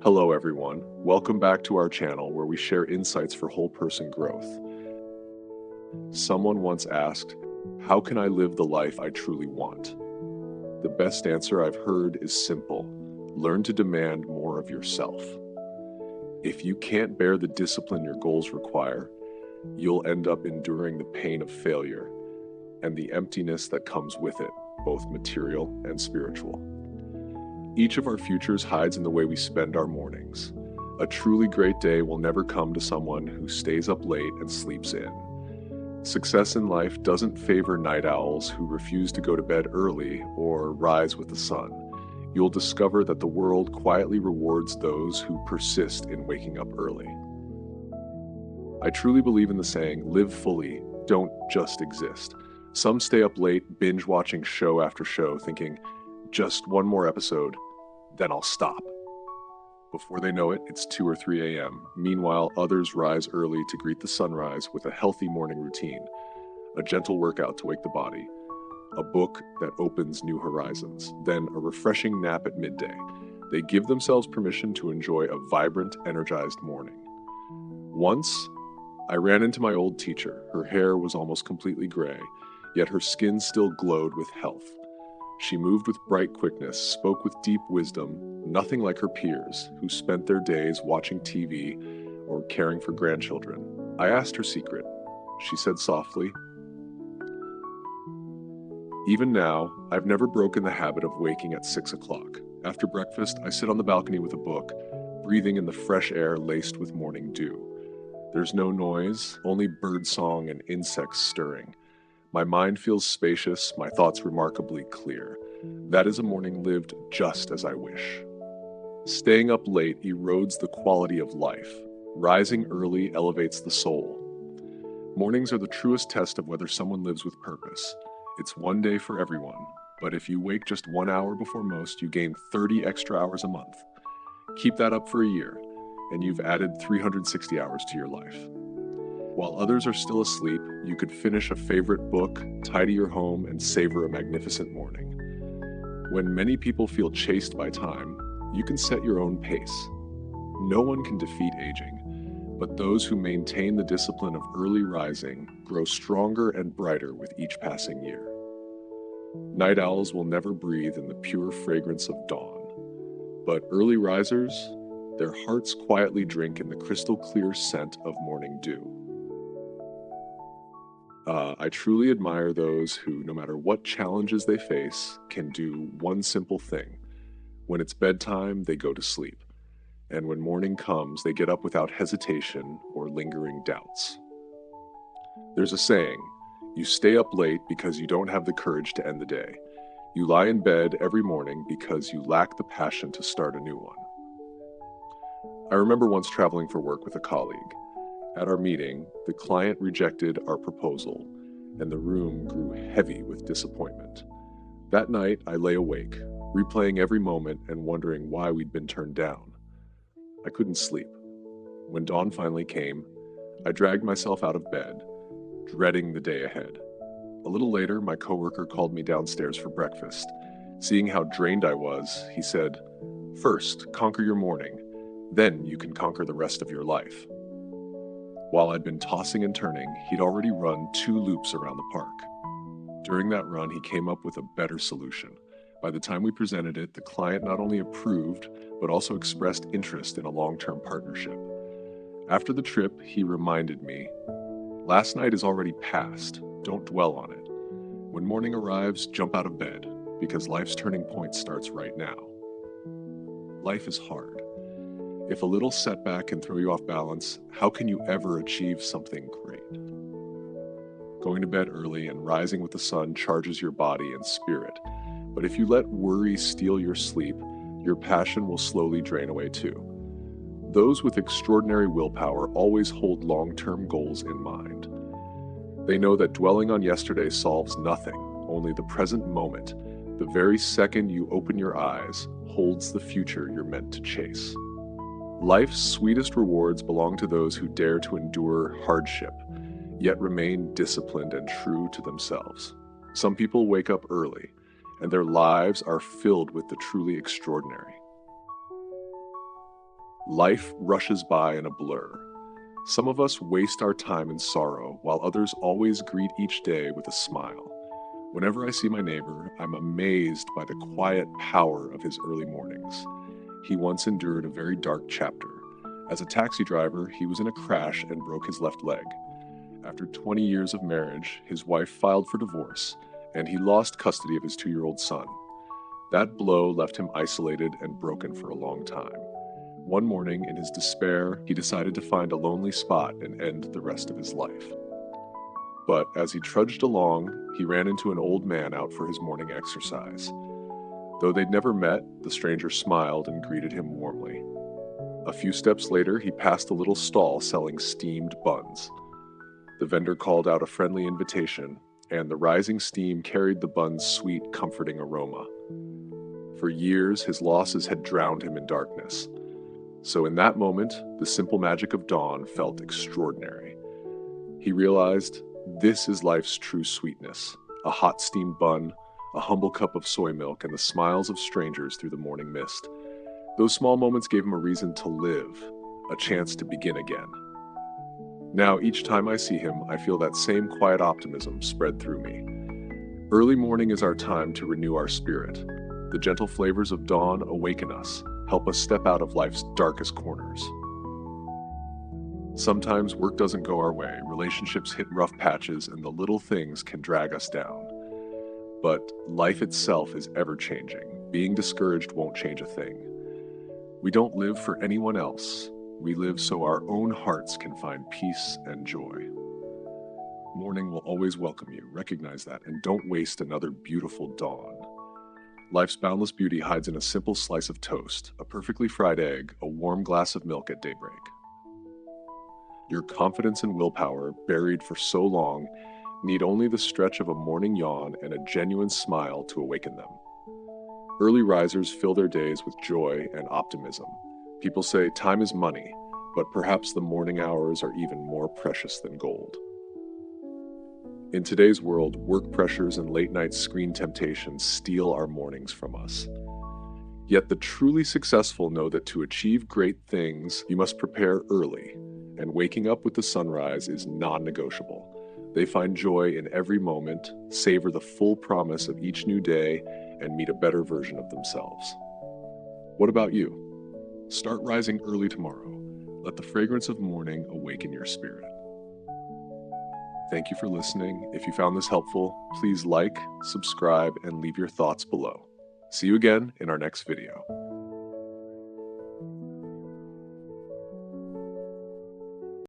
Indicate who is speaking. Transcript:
Speaker 1: Hello, everyone. Welcome back to our channel where we share insights for whole person growth. Someone once asked, how can I live the life I truly want? The best answer I've heard is simple: learn to demand more of yourself. If you can't bear the discipline your goals require, you'll end up enduring the pain of failure and the emptiness that comes with it, both material and spiritual. Each of our futures hides in the way we spend our mornings. A truly great day will never come to someone who stays up late and sleeps in. Success in life doesn't favor night owls who refuse to go to bed early or rise with the sun. You'll discover that the world quietly rewards those who persist in waking up early. I truly believe in the saying, live fully, don't just exist. Some stay up late, binge watching show after show, thinking, just one more episode, then I'll stop. Before they know it, it's 2 or 3 a.m. Meanwhile, others rise early to greet the sunrise with a healthy morning routine, a gentle workout to wake the body, a book that opens new horizons, then a refreshing nap at midday. They give themselves permission to enjoy a vibrant, energized morning. Once, I ran into my old teacher. Her hair was almost completely gray, yet her skin still glowed with health. She moved with bright quickness, spoke with deep wisdom, nothing like her peers, who spent their days watching TV or caring for grandchildren. I asked her secret. She said softly, even now, I've never broken the habit of waking at 6 o'clock. After breakfast, I sit on the balcony with a book, breathing in the fresh air laced with morning dew. There's no noise, only birdsong and insects stirring. My mind feels spacious, my thoughts remarkably clear. That is a morning lived just as I wish. Staying up late erodes the quality of life. Rising early elevates the soul. Mornings are the truest test of whether someone lives with purpose. It's one day for everyone, but if you wake just 1 hour before most, you gain 30 extra hours a month. Keep that up for a year, and you've added 360 hours to your life. While others are still asleep, you could finish a favorite book, tidy your home, and savor a magnificent morning. When many people feel chased by time, you can set your own pace. No one can defeat aging, but those who maintain the discipline of early rising grow stronger and brighter with each passing year. Night owls will never breathe in the pure fragrance of dawn, but early risers, their hearts quietly drink in the crystal clear scent of morning dew. I truly admire those who, no matter what challenges they face, can do one simple thing. When it's bedtime, they go to sleep. And when morning comes, they get up without hesitation or lingering doubts. There's a saying, you stay up late because you don't have the courage to end the day. You lie in bed every morning because you lack the passion to start a new one. I remember once traveling for work with a colleague. At our meeting, the client rejected our proposal, and the room grew heavy with disappointment. That night, I lay awake, replaying every moment and wondering why we'd been turned down. I couldn't sleep. When dawn finally came, I dragged myself out of bed, dreading the day ahead. A little later, my coworker called me downstairs for breakfast. Seeing how drained I was, he said, "First, conquer your morning, then you can conquer the rest of your life." While I'd been tossing and turning, he'd already run 2 loops around the park. During that run, he came up with a better solution. By the time we presented it, the client not only approved, but also expressed interest in a long-term partnership. After the trip, he reminded me, last night is already past, don't dwell on it. When morning arrives, jump out of bed, because life's turning point starts right now. Life is hard. If a little setback can throw you off balance, how can you ever achieve something great? Going to bed early and rising with the sun charges your body and spirit. But if you let worry steal your sleep, your passion will slowly drain away too. Those with extraordinary willpower always hold long-term goals in mind. They know that dwelling on yesterday solves nothing, only the present moment, the very second you open your eyes, holds the future you're meant to chase. Life's sweetest rewards belong to those who dare to endure hardship, yet remain disciplined and true to themselves. Some people wake up early, and their lives are filled with the truly extraordinary. Life rushes by in a blur. Some of us waste our time in sorrow, while others always greet each day with a smile. Whenever I see my neighbor, I'm amazed by the quiet power of his early mornings. He once endured a very dark chapter. As a taxi driver, he was in a crash and broke his left leg. After 20 years of marriage, his wife filed for divorce, and he lost custody of his 2-year-old son. That blow left him isolated and broken for a long time. One morning, in his despair, he decided to find a lonely spot and end the rest of his life. But as he trudged along, he ran into an old man out for his morning exercise. Though they'd never met, the stranger smiled and greeted him warmly. A few steps later, he passed a little stall selling steamed buns. The vendor called out a friendly invitation, and the rising steam carried the bun's sweet, comforting aroma. For years, his losses had drowned him in darkness. So in that moment, the simple magic of dawn felt extraordinary. He realized, this is life's true sweetness: a hot steamed bun, a humble cup of soy milk, and the smiles of strangers through the morning mist. Those small moments gave him a reason to live, a chance to begin again. Now, each time I see him, I feel that same quiet optimism spread through me. Early morning is our time to renew our spirit. The gentle flavors of dawn awaken us, help us step out of life's darkest corners. Sometimes work doesn't go our way, relationships hit rough patches, and the little things can drag us down. But life itself is ever-changing. Being discouraged won't change a thing. We don't live for anyone else. We live so our own hearts can find peace and joy. Morning will always welcome you. Recognize that, and don't waste another beautiful dawn. Life's boundless beauty hides in a simple slice of toast, a perfectly fried egg, a warm glass of milk at daybreak. Your confidence and willpower, buried for so long, need only the stretch of a morning yawn and a genuine smile to awaken them. Early risers fill their days with joy and optimism. People say time is money, but perhaps the morning hours are even more precious than gold. In today's world, work pressures and late-night screen temptations steal our mornings from us. Yet the truly successful know that to achieve great things, you must prepare early, and waking up with the sunrise is non-negotiable. They find joy in every moment, savor the full promise of each new day, and meet a better version of themselves. What about you? Start rising early tomorrow. Let the fragrance of morning awaken your spirit. Thank you for listening. If you found this helpful, please like, subscribe, and leave your thoughts below. See you again in our next video.